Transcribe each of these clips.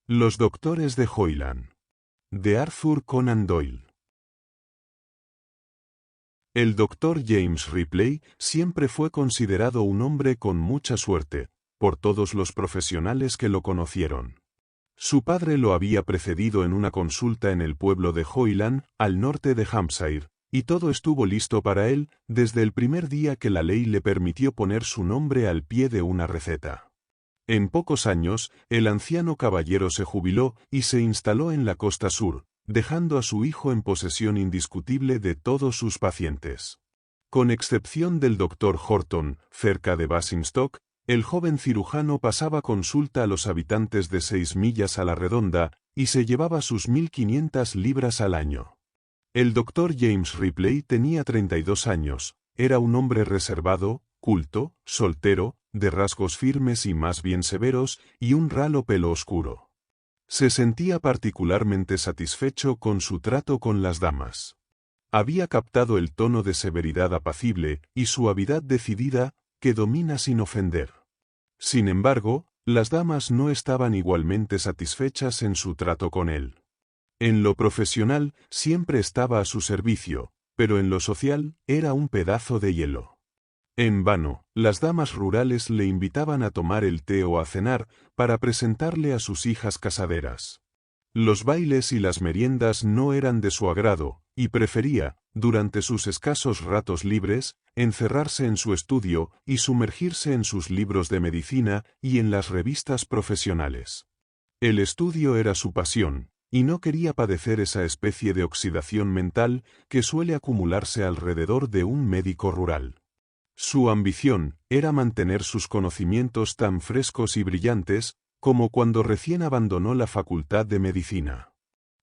Los doctores de Hoyland. De Arthur Conan Doyle. El doctor James Ripley siempre fue considerado un hombre con mucha suerte, por todos los profesionales que lo conocieron. Su padre lo había precedido en una consulta en el pueblo de Hoyland, al norte de Hampshire, y todo estuvo listo para él desde el primer día que la ley le permitió poner su nombre al pie de una receta. En pocos años, el anciano caballero se jubiló y se instaló en la costa sur, dejando a su hijo en posesión indiscutible de todos sus pacientes. Con excepción del Dr. Horton, cerca de Basingstoke, el joven cirujano pasaba consulta a los habitantes de 6 millas a la redonda y se llevaba sus 1.500 libras al año. El Dr. James Ripley tenía 32 años, era un hombre reservado, culto, soltero, de rasgos firmes y más bien severos, y un ralo pelo oscuro. Se sentía particularmente satisfecho con su trato con las damas. Había captado el tono de severidad apacible y suavidad decidida que domina sin ofender. Sin embargo, las damas no estaban igualmente satisfechas en su trato con él. En lo profesional siempre estaba a su servicio, pero en lo social era un pedazo de hielo. En vano, las damas rurales le invitaban a tomar el té o a cenar para presentarle a sus hijas casaderas. Los bailes y las meriendas no eran de su agrado, y prefería, durante sus escasos ratos libres, encerrarse en su estudio y sumergirse en sus libros de medicina y en las revistas profesionales. El estudio era su pasión, y no quería padecer esa especie de oxidación mental que suele acumularse alrededor de un médico rural. Su ambición era mantener sus conocimientos tan frescos y brillantes como cuando recién abandonó la facultad de medicina.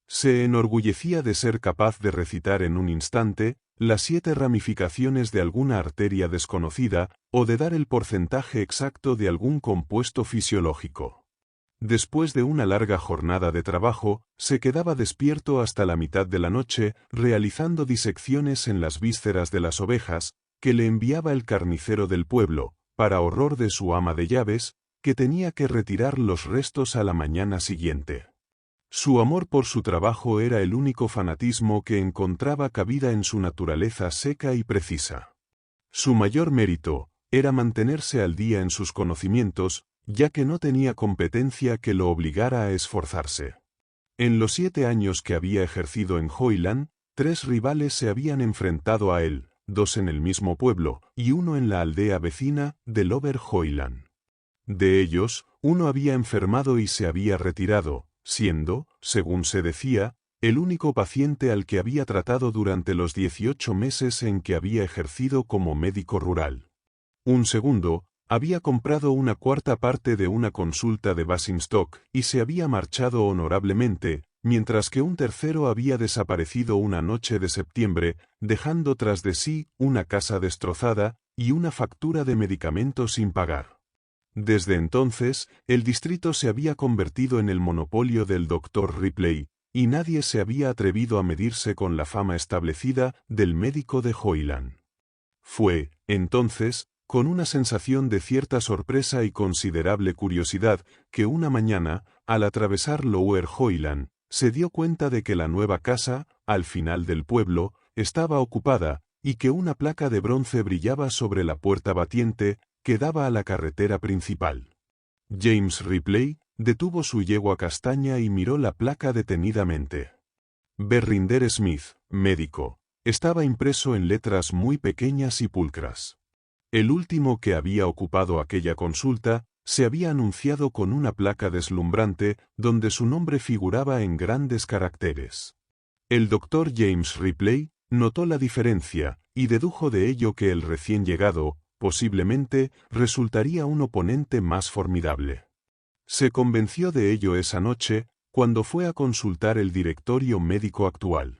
Se enorgullecía de ser capaz de recitar en un instante las 7 ramificaciones de alguna arteria desconocida o de dar el porcentaje exacto de algún compuesto fisiológico. Después de una larga jornada de trabajo, se quedaba despierto hasta la mitad de la noche realizando disecciones en las vísceras de las ovejas, que le enviaba el carnicero del pueblo, para horror de su ama de llaves, que tenía que retirar los restos a la mañana siguiente. Su amor por su trabajo era el único fanatismo que encontraba cabida en su naturaleza seca y precisa. Su mayor mérito era mantenerse al día en sus conocimientos, ya que no tenía competencia que lo obligara a esforzarse. En los 7 años que había ejercido en Hoyland, 3 rivales se habían enfrentado a él, 2 en el mismo pueblo, y 1 en la aldea vecina de Lower Hoyland. De ellos, uno había enfermado y se había retirado, siendo, según se decía, el único paciente al que había tratado durante los 18 meses en que había ejercido como médico rural. Un segundo, había comprado una cuarta parte de una consulta de Basingstoke y se había marchado honorablemente, mientras que un tercero había desaparecido una noche de septiembre, dejando tras de sí una casa destrozada y una factura de medicamentos sin pagar. Desde entonces, el distrito se había convertido en el monopolio del Dr. Ripley, y nadie se había atrevido a medirse con la fama establecida del médico de Hoyland. Fue, entonces, con una sensación de cierta sorpresa y considerable curiosidad, que una mañana, al atravesar Lower Hoyland, se dio cuenta de que la nueva casa, al final del pueblo, estaba ocupada, y que una placa de bronce brillaba sobre la puerta batiente que daba a la carretera principal. James Ripley detuvo su yegua castaña y miró la placa detenidamente. Berrinder Smith, médico, estaba impreso en letras muy pequeñas y pulcras. El último que había ocupado aquella consulta se había anunciado con una placa deslumbrante donde su nombre figuraba en grandes caracteres. El Dr. James Ripley notó la diferencia y dedujo de ello que el recién llegado, posiblemente, resultaría un oponente más formidable. Se convenció de ello esa noche, cuando fue a consultar el directorio médico actual.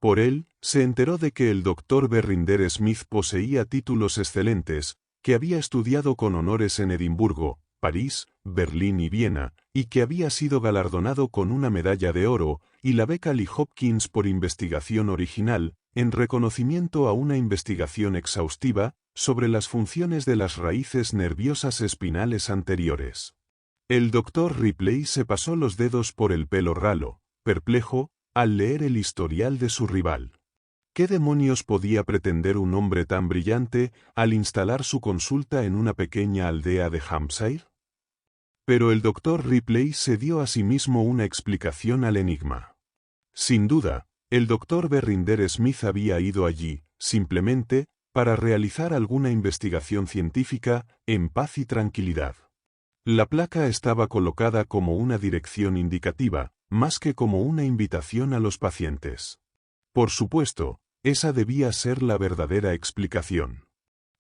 Por él, se enteró de que el Dr. Berrinder Smith poseía títulos excelentes, que había estudiado con honores en Edimburgo, París, Berlín y Viena, y que había sido galardonado con una medalla de oro y la beca Lee Hopkins por investigación original, en reconocimiento a una investigación exhaustiva sobre las funciones de las raíces nerviosas espinales anteriores. El doctor Ripley se pasó los dedos por el pelo ralo, perplejo, al leer el historial de su rival. ¿Qué demonios podía pretender un hombre tan brillante al instalar su consulta en una pequeña aldea de Hampshire? Pero el doctor Ripley se dio a sí mismo una explicación al enigma. Sin duda, el doctor Berrinder Smith había ido allí, simplemente, para realizar alguna investigación científica, en paz y tranquilidad. La placa estaba colocada como una dirección indicativa, más que como una invitación a los pacientes. Por supuesto, esa debía ser la verdadera explicación.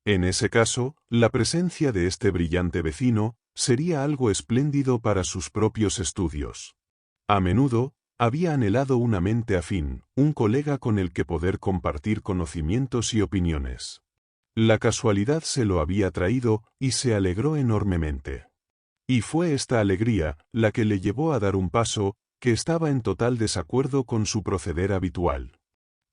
En ese caso, la presencia de este brillante vecino sería algo espléndido para sus propios estudios. A menudo, había anhelado una mente afín, un colega con el que poder compartir conocimientos y opiniones. La casualidad se lo había traído y se alegró enormemente. Y fue esta alegría la que le llevó a dar un paso que estaba en total desacuerdo con su proceder habitual.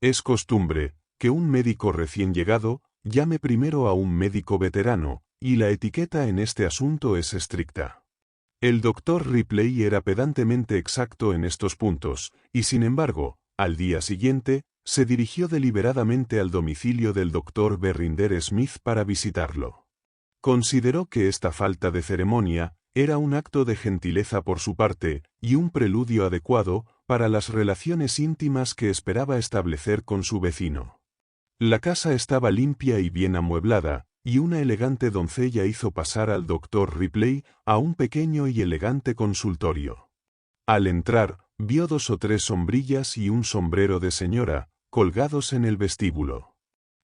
Es costumbre que un médico recién llegado llame primero a un médico veterano, y la etiqueta en este asunto es estricta. El doctor Ripley era pedantemente exacto en estos puntos, y sin embargo, al día siguiente, se dirigió deliberadamente al domicilio del doctor Berrinder Smith para visitarlo. Consideró que esta falta de ceremonia era un acto de gentileza por su parte y un preludio adecuado para las relaciones íntimas que esperaba establecer con su vecino. La casa estaba limpia y bien amueblada, y una elegante doncella hizo pasar al doctor Ripley a un pequeño y elegante consultorio. Al entrar, vio 2 o 3 sombrillas y un sombrero de señora, colgados en el vestíbulo.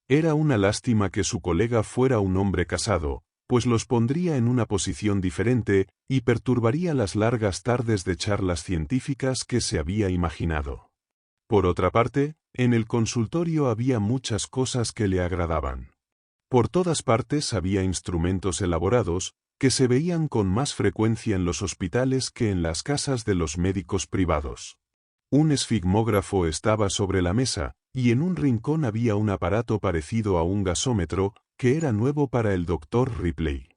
Era una lástima que su colega fuera un hombre casado, pues los pondría en una posición diferente y perturbaría las largas tardes de charlas científicas que se había imaginado. Por otra parte, en el consultorio había muchas cosas que le agradaban. Por todas partes había instrumentos elaborados, que se veían con más frecuencia en los hospitales que en las casas de los médicos privados. Un esfigmógrafo estaba sobre la mesa, y en un rincón había un aparato parecido a un gasómetro, que era nuevo para el doctor Ripley.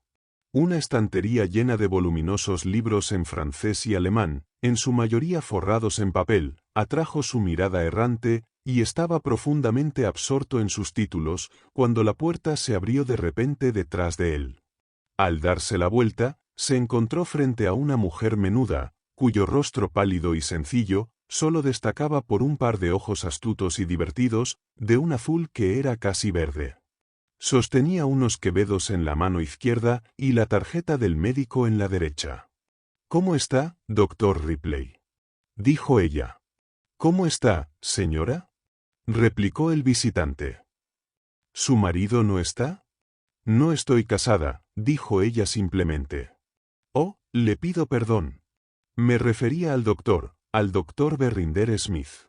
Una estantería llena de voluminosos libros en francés y alemán, en su mayoría forrados en papel, atrajo su mirada errante, y estaba profundamente absorto en sus títulos, cuando la puerta se abrió de repente detrás de él. Al darse la vuelta, se encontró frente a una mujer menuda, cuyo rostro pálido y sencillo, solo destacaba por un par de ojos astutos y divertidos, de un azul que era casi verde. Sostenía unos quevedos en la mano izquierda y la tarjeta del médico en la derecha. «¿Cómo está, doctor Ripley?», dijo ella. «¿Cómo está, señora?», replicó el visitante. «¿Su marido no está?». «No estoy casada», dijo ella simplemente. «Oh, le pido perdón. Me refería al doctor Berrinder Smith».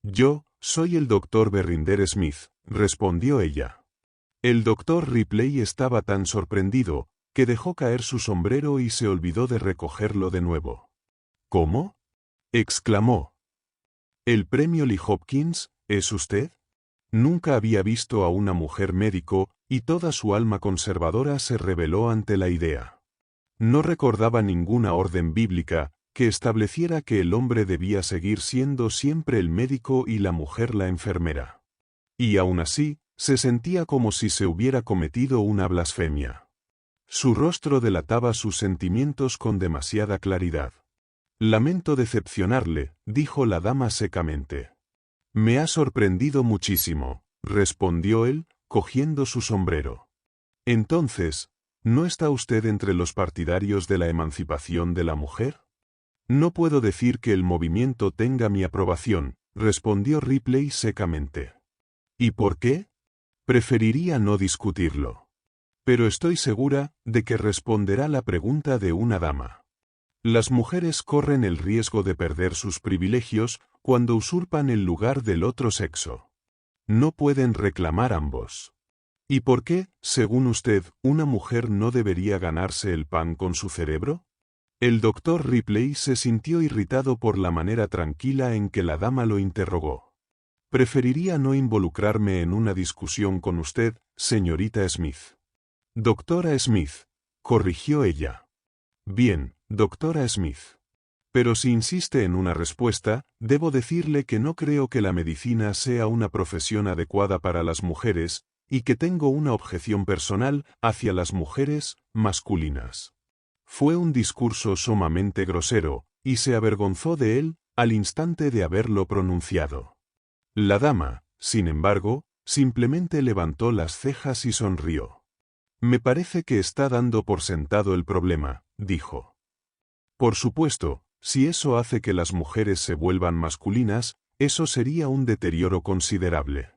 «Yo soy el doctor Berrinder Smith», respondió ella. El doctor Ripley estaba tan sorprendido, que dejó caer su sombrero y se olvidó de recogerlo de nuevo. «¿Cómo?», exclamó. «¿El premio Lee Hopkins, es usted?». Nunca había visto a una mujer médico, y toda su alma conservadora se rebeló ante la idea. No recordaba ninguna orden bíblica que estableciera que el hombre debía seguir siendo siempre el médico y la mujer la enfermera. Y aún así, se sentía como si se hubiera cometido una blasfemia. Su rostro delataba sus sentimientos con demasiada claridad. «Lamento decepcionarle», dijo la dama secamente. «Me ha sorprendido muchísimo», respondió él, cogiendo su sombrero. «Entonces, ¿no está usted entre los partidarios de la emancipación de la mujer?». «No puedo decir que el movimiento tenga mi aprobación», respondió Ripley secamente. «¿Y por qué?». «Preferiría no discutirlo. Pero estoy segura de que responderá la pregunta de una dama. Las mujeres corren el riesgo de perder sus privilegios cuando usurpan el lugar del otro sexo. No pueden reclamar ambos. ¿Y por qué, según usted, una mujer no debería ganarse el pan con su cerebro?». El doctor Ripley se sintió irritado por la manera tranquila en que la dama lo interrogó. «Preferiría no involucrarme en una discusión con usted, señorita Smith». «Doctora Smith», corrigió ella. «Bien, doctora Smith. Pero si insiste en una respuesta, debo decirle que no creo que la medicina sea una profesión adecuada para las mujeres, y que tengo una objeción personal hacia las mujeres masculinas. Fue un discurso sumamente grosero, y se avergonzó de él al instante de haberlo pronunciado. La dama, sin embargo, simplemente levantó las cejas y sonrió. Me parece que está dando por sentado el problema, dijo. Por supuesto, si eso hace que las mujeres se vuelvan masculinas, eso sería un deterioro considerable.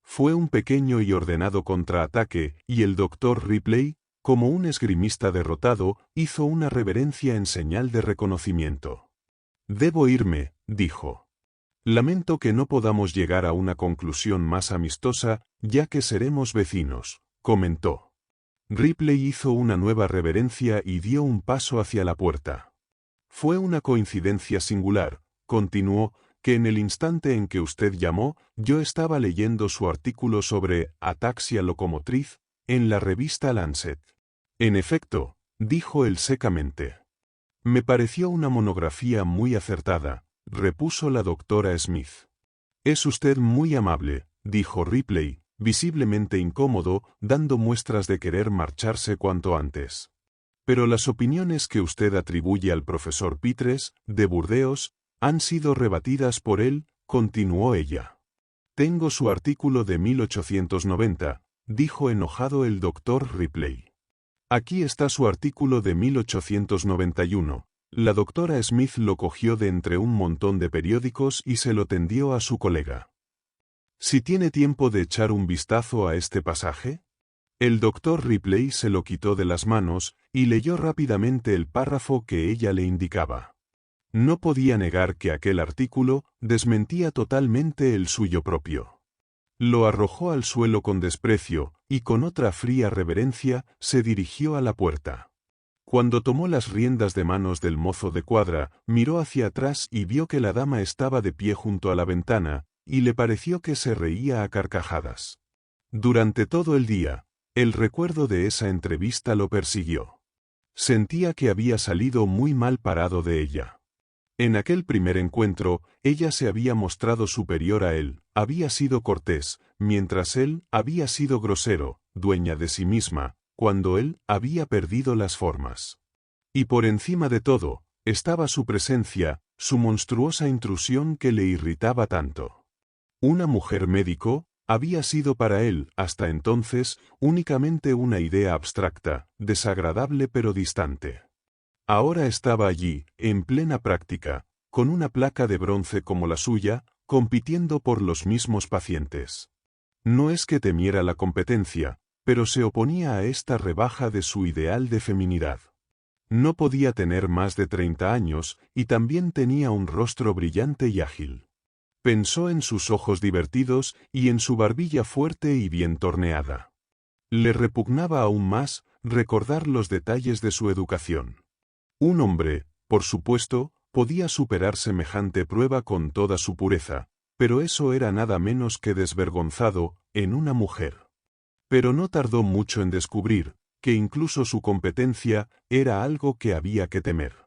Fue un pequeño y ordenado contraataque, y el doctor Ripley, como un esgrimista derrotado, hizo una reverencia en señal de reconocimiento. Debo irme, dijo. Lamento que no podamos llegar a una conclusión más amistosa, ya que seremos vecinos, comentó. Ripley hizo una nueva reverencia y dio un paso hacia la puerta. Fue una coincidencia singular, continuó, que en el instante en que usted llamó, yo estaba leyendo su artículo sobre ataxia locomotriz en la revista Lancet. En efecto, dijo él secamente. Me pareció una monografía muy acertada, repuso la doctora Smith. Es usted muy amable, dijo Ripley, visiblemente incómodo, dando muestras de querer marcharse cuanto antes. Pero las opiniones que usted atribuye al profesor Pitres, de Burdeos, han sido rebatidas por él, continuó ella. Tengo su artículo de 1890, dijo enojado el doctor Ripley. Aquí está su artículo de 1891. La doctora Smith lo cogió de entre un montón de periódicos y se lo tendió a su colega. Si tiene tiempo de echar un vistazo a este pasaje. El doctor Ripley se lo quitó de las manos y leyó rápidamente el párrafo que ella le indicaba. No podía negar que aquel artículo desmentía totalmente el suyo propio. Lo arrojó al suelo con desprecio y con otra fría reverencia se dirigió a la puerta. Cuando tomó las riendas de manos del mozo de cuadra, miró hacia atrás y vio que la dama estaba de pie junto a la ventana, y le pareció que se reía a carcajadas. Durante todo el día, el recuerdo de esa entrevista lo persiguió. Sentía que había salido muy mal parado de ella. En aquel primer encuentro, ella se había mostrado superior a él, había sido cortés, mientras él había sido grosero, dueña de sí misma, cuando él había perdido las formas. Y por encima de todo, estaba su presencia, su monstruosa intrusión que le irritaba tanto. Una mujer médico había sido para él, hasta entonces, únicamente una idea abstracta, desagradable pero distante. Ahora estaba allí, en plena práctica, con una placa de bronce como la suya, compitiendo por los mismos pacientes. No es que temiera la competencia, pero se oponía a esta rebaja de su ideal de feminidad. No podía tener más de 30 años, y también tenía un rostro brillante y ágil. Pensó en sus ojos divertidos y en su barbilla fuerte y bien torneada. Le repugnaba aún más recordar los detalles de su educación. Un hombre, por supuesto, podía superar semejante prueba con toda su pureza, pero eso era nada menos que desvergonzado en una mujer. Pero no tardó mucho en descubrir que incluso su competencia era algo que había que temer.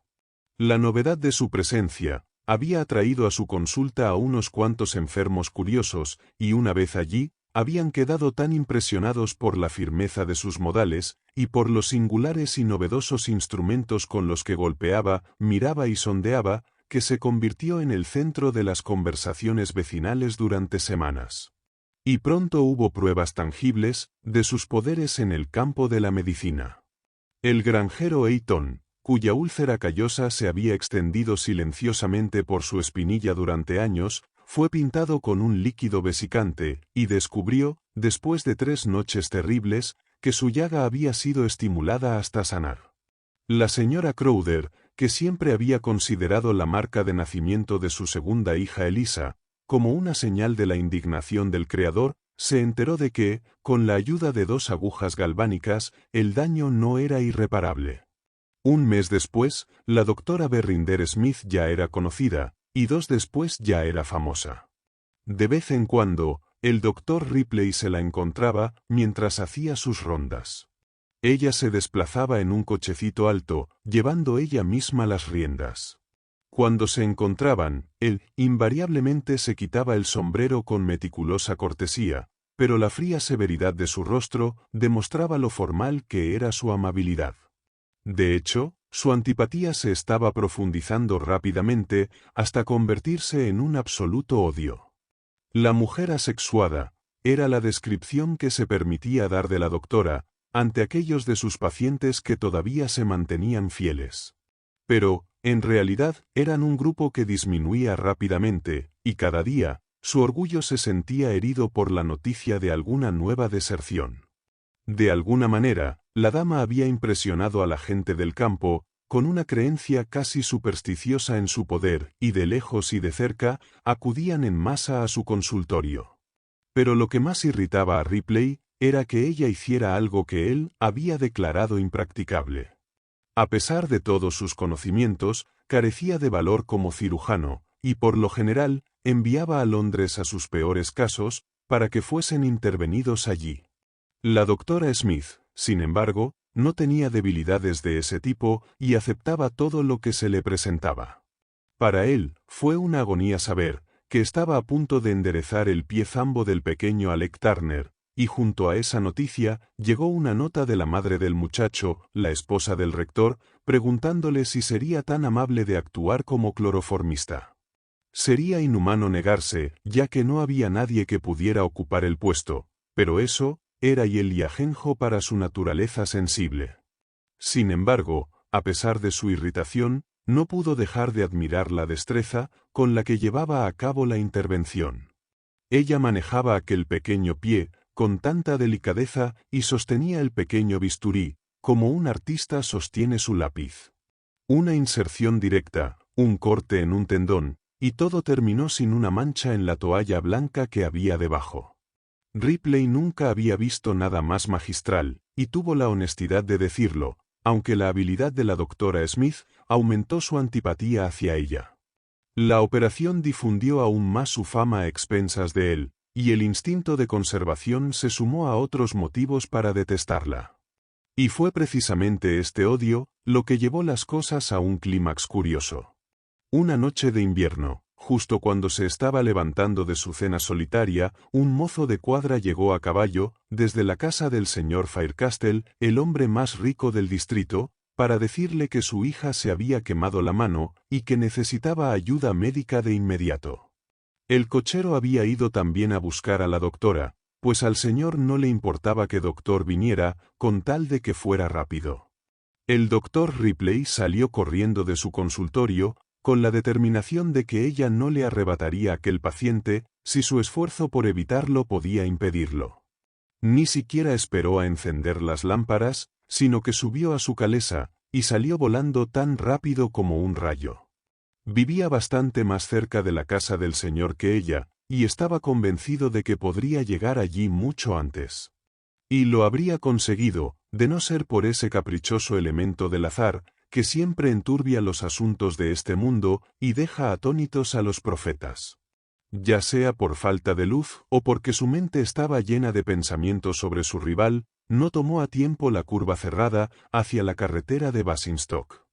La novedad de su presencia había atraído a su consulta a unos cuantos enfermos curiosos, y una vez allí, habían quedado tan impresionados por la firmeza de sus modales, y por los singulares y novedosos instrumentos con los que golpeaba, miraba y sondeaba, que se convirtió en el centro de las conversaciones vecinales durante semanas. Y pronto hubo pruebas tangibles de sus poderes en el campo de la medicina. El granjero Eaton, cuya úlcera callosa se había extendido silenciosamente por su espinilla durante años, fue pintado con un líquido vesicante, y descubrió, después de 3 noches terribles, que su llaga había sido estimulada hasta sanar. La señora Crowther, que siempre había considerado la marca de nacimiento de su segunda hija Elisa como una señal de la indignación del Creador, se enteró de que, con la ayuda de 2 agujas galvánicas, el daño no era irreparable. Un mes después, la doctora Berrinder Smith ya era conocida, y 2 después ya era famosa. De vez en cuando, el doctor Ripley se la encontraba mientras hacía sus rondas. Ella se desplazaba en un cochecito alto, llevando ella misma las riendas. Cuando se encontraban, él invariablemente se quitaba el sombrero con meticulosa cortesía, pero la fría severidad de su rostro demostraba lo formal que era su amabilidad. De hecho, su antipatía se estaba profundizando rápidamente hasta convertirse en un absoluto odio. La mujer asexuada era la descripción que se permitía dar de la doctora ante aquellos de sus pacientes que todavía se mantenían fieles. Pero, en realidad, eran un grupo que disminuía rápidamente, y cada día, su orgullo se sentía herido por la noticia de alguna nueva deserción. De alguna manera, la dama había impresionado a la gente del campo, con una creencia casi supersticiosa en su poder, y de lejos y de cerca, acudían en masa a su consultorio. Pero lo que más irritaba a Ripley era que ella hiciera algo que él había declarado impracticable. A pesar de todos sus conocimientos, carecía de valor como cirujano, y por lo general, enviaba a Londres a sus peores casos, para que fuesen intervenidos allí. La doctora Smith, sin embargo, no tenía debilidades de ese tipo y aceptaba todo lo que se le presentaba. Para él, fue una agonía saber que estaba a punto de enderezar el pie zambo del pequeño Alec Turner, y junto a esa noticia llegó una nota de la madre del muchacho, la esposa del rector, preguntándole si sería tan amable de actuar como cloroformista. Sería inhumano negarse, ya que no había nadie que pudiera ocupar el puesto, pero eso era hiel y ajenjo para su naturaleza sensible. Sin embargo, a pesar de su irritación, no pudo dejar de admirar la destreza con la que llevaba a cabo la intervención. Ella manejaba aquel pequeño pie con tanta delicadeza y sostenía el pequeño bisturí, como un artista sostiene su lápiz. Una inserción directa, un corte en un tendón, y todo terminó sin una mancha en la toalla blanca que había debajo. Ripley nunca había visto nada más magistral, y tuvo la honestidad de decirlo, aunque la habilidad de la doctora Smith aumentó su antipatía hacia ella. La operación difundió aún más su fama a expensas de él, y el instinto de conservación se sumó a otros motivos para detestarla. Y fue precisamente este odio lo que llevó las cosas a un clímax curioso. Una noche de invierno, justo cuando se estaba levantando de su cena solitaria, un mozo de cuadra llegó a caballo, desde la casa del señor Faircastle, el hombre más rico del distrito, para decirle que su hija se había quemado la mano y que necesitaba ayuda médica de inmediato. El cochero había ido también a buscar a la doctora, pues al señor no le importaba que doctor viniera, con tal de que fuera rápido. El doctor Ripley salió corriendo de su consultorio, con la determinación de que ella no le arrebataría aquel paciente, si su esfuerzo por evitarlo podía impedirlo. Ni siquiera esperó a encender las lámparas, sino que subió a su calesa, y salió volando tan rápido como un rayo. Vivía bastante más cerca de la casa del señor que ella, y estaba convencido de que podría llegar allí mucho antes. Y lo habría conseguido, de no ser por ese caprichoso elemento del azar, que siempre enturbia los asuntos de este mundo y deja atónitos a los profetas. Ya sea por falta de luz o porque su mente estaba llena de pensamientos sobre su rival, no tomó a tiempo la curva cerrada hacia la carretera de Basingstoke.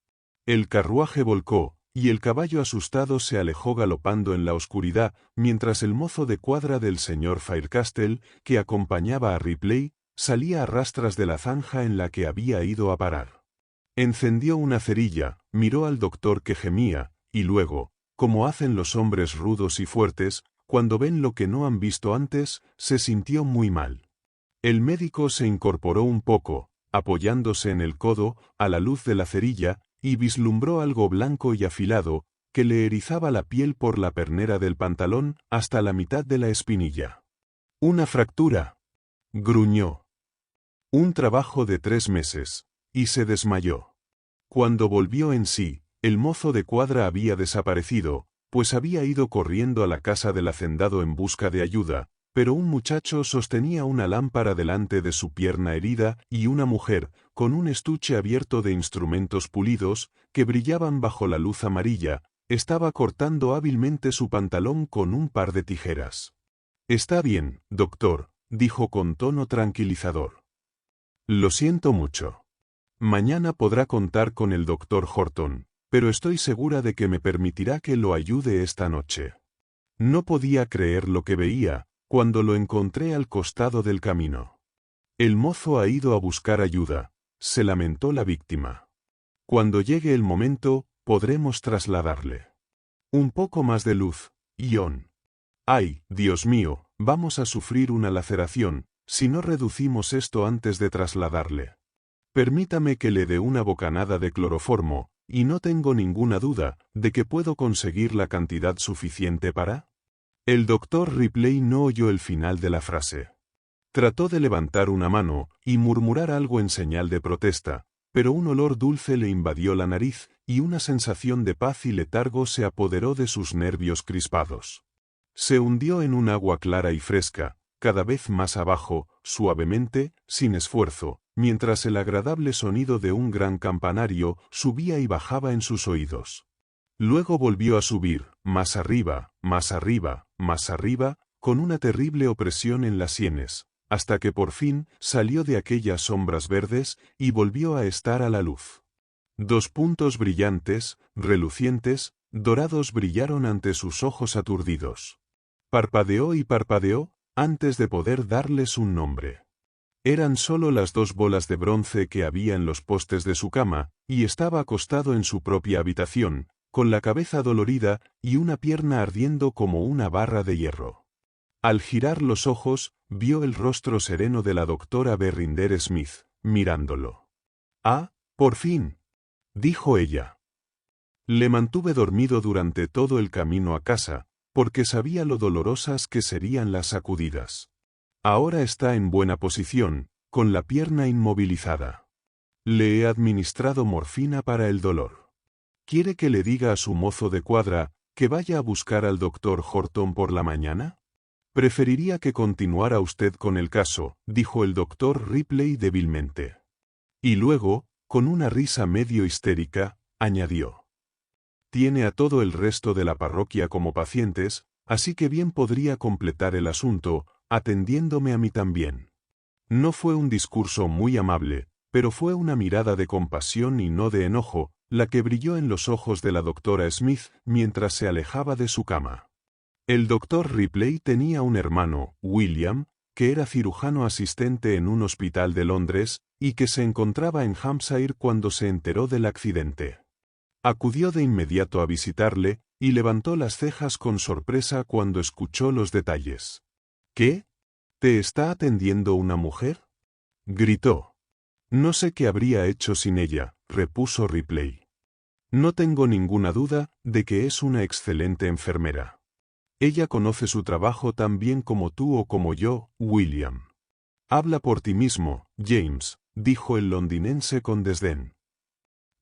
El carruaje volcó, y el caballo asustado se alejó galopando en la oscuridad, mientras el mozo de cuadra del señor Faircastle, que acompañaba a Ripley, salía a rastras de la zanja en la que había ido a parar. Encendió una cerilla, miró al doctor que gemía, y luego, como hacen los hombres rudos y fuertes, cuando ven lo que no han visto antes, se sintió muy mal. El médico se incorporó un poco, apoyándose en el codo, a la luz de la cerilla, y vislumbró algo blanco y afilado, que le erizaba la piel por la pernera del pantalón hasta la mitad de la espinilla. «Una fractura», gruñó. «Un trabajo de 3 meses», y se desmayó. Cuando volvió en sí, el mozo de cuadra había desaparecido, pues había ido corriendo a la casa del hacendado en busca de ayuda, pero un muchacho sostenía una lámpara delante de su pierna herida y una mujer, con un estuche abierto de instrumentos pulidos, que brillaban bajo la luz amarilla, estaba cortando hábilmente su pantalón con un par de tijeras. «Está bien, doctor», dijo con tono tranquilizador. Lo siento mucho. Mañana podrá contar con el Dr. Horton, pero estoy segura de que me permitirá que lo ayude esta noche. No podía creer lo que veía, cuando lo encontré al costado del camino. El mozo ha ido a buscar ayuda, se lamentó la víctima. Cuando llegue el momento, podremos trasladarle. Un poco más de luz, Ion. Ay, Dios mío, vamos a sufrir una laceración, si no reducimos esto antes de trasladarle. Permítame que le dé una bocanada de cloroformo, y no tengo ninguna duda de que puedo conseguir la cantidad suficiente para... El doctor Ripley no oyó el final de la frase. Trató de levantar una mano y murmurar algo en señal de protesta, pero un olor dulce le invadió la nariz y una sensación de paz y letargo se apoderó de sus nervios crispados. Se hundió en un agua clara y fresca, cada vez más abajo, suavemente, sin esfuerzo, mientras el agradable sonido de un gran campanario subía y bajaba en sus oídos. Luego volvió a subir, más arriba, más arriba, más arriba, con una terrible opresión en las sienes, hasta que por fin salió de aquellas sombras verdes y volvió a estar a la luz. Dos puntos brillantes, relucientes, dorados brillaron ante sus ojos aturdidos. Parpadeó y parpadeó, antes de poder darles un nombre. Eran solo las dos bolas de bronce que había en los postes de su cama, y estaba acostado en su propia habitación, con la cabeza dolorida y una pierna ardiendo como una barra de hierro. Al girar los ojos, vio el rostro sereno de la doctora Berrinder Smith, mirándolo. «Ah, por fin», dijo ella. Le mantuve dormido durante todo el camino a casa, porque sabía lo dolorosas que serían las sacudidas. Ahora está en buena posición, con la pierna inmovilizada. Le he administrado morfina para el dolor. ¿Quiere que le diga a su mozo de cuadra que vaya a buscar al doctor Horton por la mañana? Preferiría que continuara usted con el caso, dijo el doctor Ripley débilmente. Y luego, con una risa medio histérica, añadió. Tiene a todo el resto de la parroquia como pacientes, así que bien podría completar el asunto, atendiéndome a mí también. No fue un discurso muy amable, pero fue una mirada de compasión y no de enojo, la que brilló en los ojos de la doctora Smith mientras se alejaba de su cama. El doctor Ripley tenía un hermano, William, que era cirujano asistente en un hospital de Londres, y que se encontraba en Hampshire cuando se enteró del accidente. Acudió de inmediato a visitarle, y levantó las cejas con sorpresa cuando escuchó los detalles. ¿Qué? ¿Te está atendiendo una mujer? Gritó. No sé qué habría hecho sin ella, repuso Ripley. No tengo ninguna duda de que es una excelente enfermera. Ella conoce su trabajo tan bien como tú o como yo, William. Habla por ti mismo, James, dijo el londinense con desdén.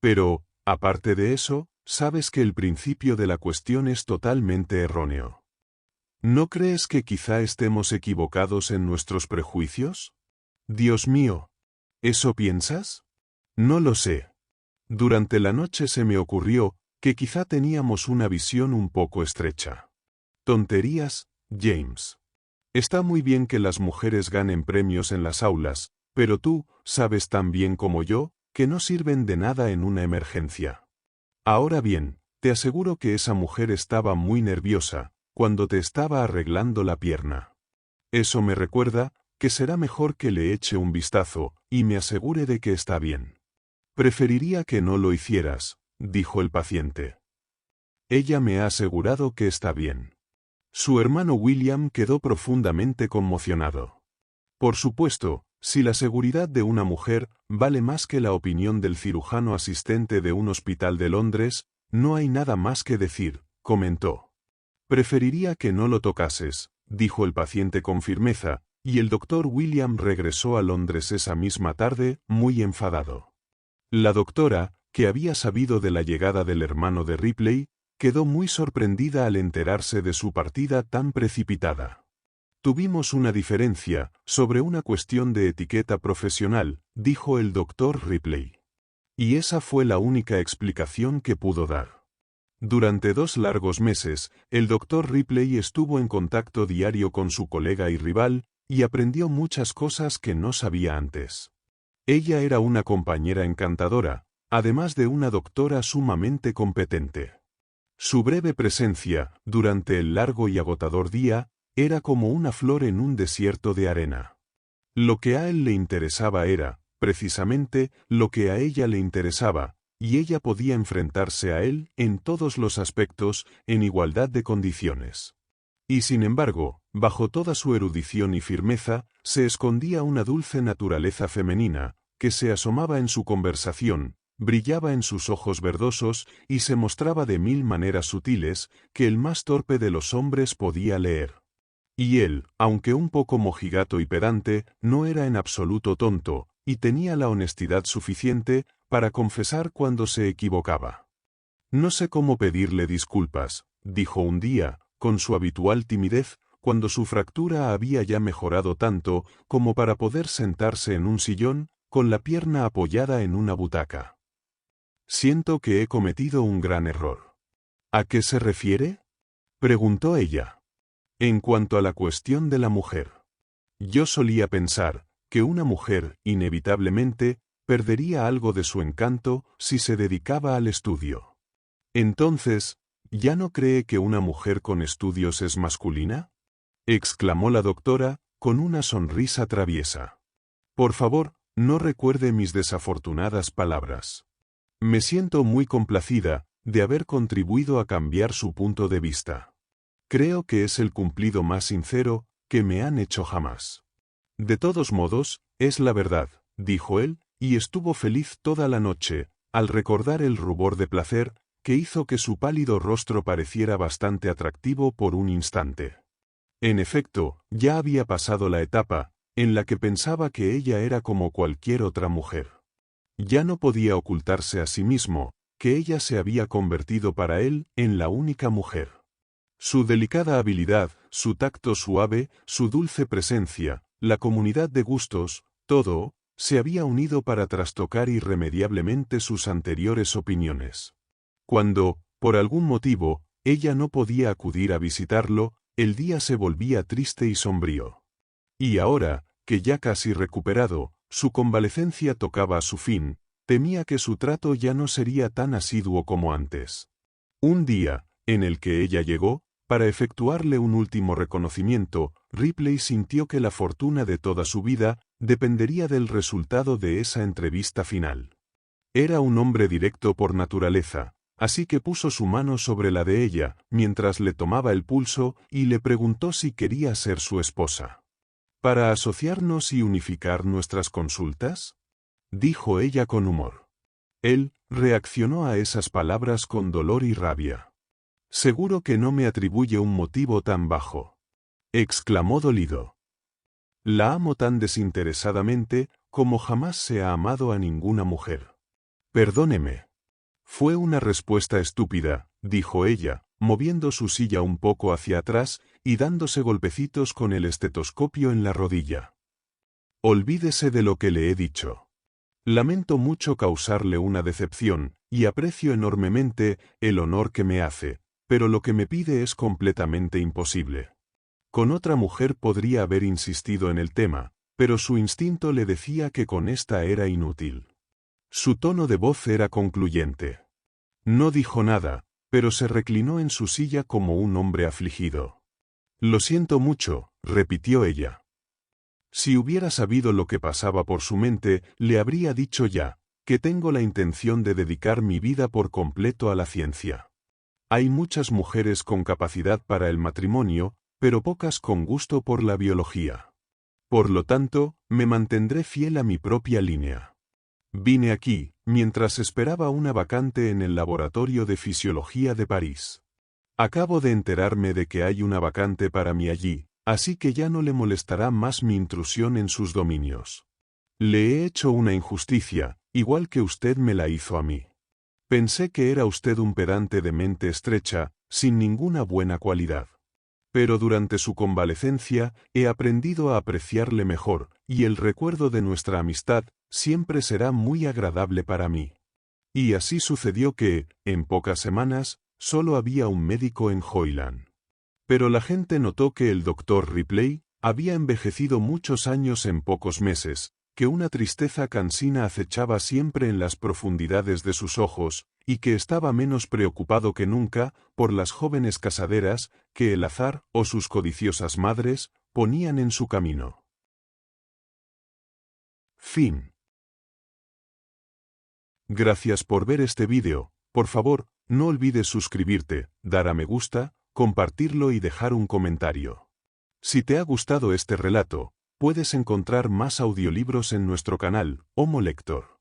Pero, aparte de eso, sabes que el principio de la cuestión es totalmente erróneo. ¿No crees que quizá estemos equivocados en nuestros prejuicios? Dios mío, ¿eso piensas? No lo sé. Durante la noche se me ocurrió que quizá teníamos una visión un poco estrecha. Tonterías, James. Está muy bien que las mujeres ganen premios en las aulas, pero tú, sabes tan bien como yo, que no sirven de nada en una emergencia. Ahora bien, te aseguro que esa mujer estaba muy nerviosa cuando te estaba arreglando la pierna. Eso me recuerda que será mejor que le eche un vistazo y me asegure de que está bien. Preferiría que no lo hicieras, dijo el paciente. Ella me ha asegurado que está bien. Su hermano William quedó profundamente conmocionado. Por supuesto, si la seguridad de una mujer vale más que la opinión del cirujano asistente de un hospital de Londres, no hay nada más que decir, comentó. Preferiría que no lo tocases, dijo el paciente con firmeza, y el doctor William regresó a Londres esa misma tarde, muy enfadado. La doctora, que había sabido de la llegada del hermano de Ripley, quedó muy sorprendida al enterarse de su partida tan precipitada. Tuvimos una diferencia sobre una cuestión de etiqueta profesional, dijo el doctor Ripley. Y esa fue la única explicación que pudo dar. Durante 2 largos meses, el doctor Ripley estuvo en contacto diario con su colega y rival, y aprendió muchas cosas que no sabía antes. Ella era una compañera encantadora, además de una doctora sumamente competente. Su breve presencia, durante el largo y agotador día, era como una flor en un desierto de arena. Lo que a él le interesaba era, precisamente, lo que a ella le interesaba, y ella podía enfrentarse a él en todos los aspectos, en igualdad de condiciones. Y sin embargo, bajo toda su erudición y firmeza, se escondía una dulce naturaleza femenina, que se asomaba en su conversación, brillaba en sus ojos verdosos y se mostraba de mil maneras sutiles, que el más torpe de los hombres podía leer. Y él, aunque un poco mojigato y pedante, no era en absoluto tonto, y tenía la honestidad suficiente para confesar cuando se equivocaba. No sé cómo pedirle disculpas, dijo un día, con su habitual timidez, cuando su fractura había ya mejorado tanto como para poder sentarse en un sillón, con la pierna apoyada en una butaca. Siento que he cometido un gran error. ¿A qué se refiere?, preguntó ella. En cuanto a la cuestión de la mujer. Yo solía pensar que una mujer, inevitablemente, perdería algo de su encanto si se dedicaba al estudio. Entonces, ¿ya no cree que una mujer con estudios es masculina?, exclamó la doctora, con una sonrisa traviesa. Por favor, no recuerde mis desafortunadas palabras. Me siento muy complacida de haber contribuido a cambiar su punto de vista. Creo que es el cumplido más sincero que me han hecho jamás. De todos modos, es la verdad, dijo él, y estuvo feliz toda la noche, al recordar el rubor de placer que hizo que su pálido rostro pareciera bastante atractivo por un instante. En efecto, ya había pasado la etapa en la que pensaba que ella era como cualquier otra mujer. Ya no podía ocultarse a sí mismo que ella se había convertido para él en la única mujer. Su delicada habilidad, su tacto suave, su dulce presencia, la comunidad de gustos, todo, se había unido para trastocar irremediablemente sus anteriores opiniones. Cuando, por algún motivo, ella no podía acudir a visitarlo, el día se volvía triste y sombrío. Y ahora, que ya casi recuperado, su convalecencia tocaba a su fin, temía que su trato ya no sería tan asiduo como antes. Un día, en el que ella llegó, para efectuarle un último reconocimiento, Ripley sintió que la fortuna de toda su vida dependería del resultado de esa entrevista final. Era un hombre directo por naturaleza, así que puso su mano sobre la de ella, mientras le tomaba el pulso, y le preguntó si quería ser su esposa. ¿Para asociarnos y unificar nuestras consultas?, dijo ella con humor. Él reaccionó a esas palabras con dolor y rabia. «Seguro que no me atribuye un motivo tan bajo», exclamó dolido. «La amo tan desinteresadamente como jamás se ha amado a ninguna mujer». «Perdóneme». Fue una respuesta estúpida, dijo ella, moviendo su silla un poco hacia atrás y dándose golpecitos con el estetoscopio en la rodilla. «Olvídese de lo que le he dicho. Lamento mucho causarle una decepción, y aprecio enormemente el honor que me hace, pero lo que me pide es completamente imposible». Con otra mujer podría haber insistido en el tema, pero su instinto le decía que con esta era inútil. Su tono de voz era concluyente. No dijo nada, pero se reclinó en su silla como un hombre afligido. «Lo siento mucho», repitió ella. Si hubiera sabido lo que pasaba por su mente, le habría dicho ya, que tengo la intención de dedicar mi vida por completo a la ciencia. Hay muchas mujeres con capacidad para el matrimonio, pero pocas con gusto por la biología. Por lo tanto, me mantendré fiel a mi propia línea. Vine aquí, mientras esperaba una vacante en el Laboratorio de Fisiología de París. Acabo de enterarme de que hay una vacante para mí allí, así que ya no le molestará más mi intrusión en sus dominios. Le he hecho una injusticia, igual que usted me la hizo a mí. Pensé que era usted un pedante de mente estrecha, sin ninguna buena cualidad. Pero durante su convalecencia he aprendido a apreciarle mejor, y el recuerdo de nuestra amistad siempre será muy agradable para mí. Y así sucedió que, en pocas semanas, solo había un médico en Hoyland. Pero la gente notó que el doctor Ripley había envejecido muchos años en pocos meses, que una tristeza cansina acechaba siempre en las profundidades de sus ojos, y que estaba menos preocupado que nunca por las jóvenes casaderas que el azar o sus codiciosas madres ponían en su camino. Fin. Gracias por ver este vídeo. Por favor, no olvides suscribirte, dar a me gusta, compartirlo y dejar un comentario. Si te ha gustado este relato, puedes encontrar más audiolibros en nuestro canal, Homo Lector.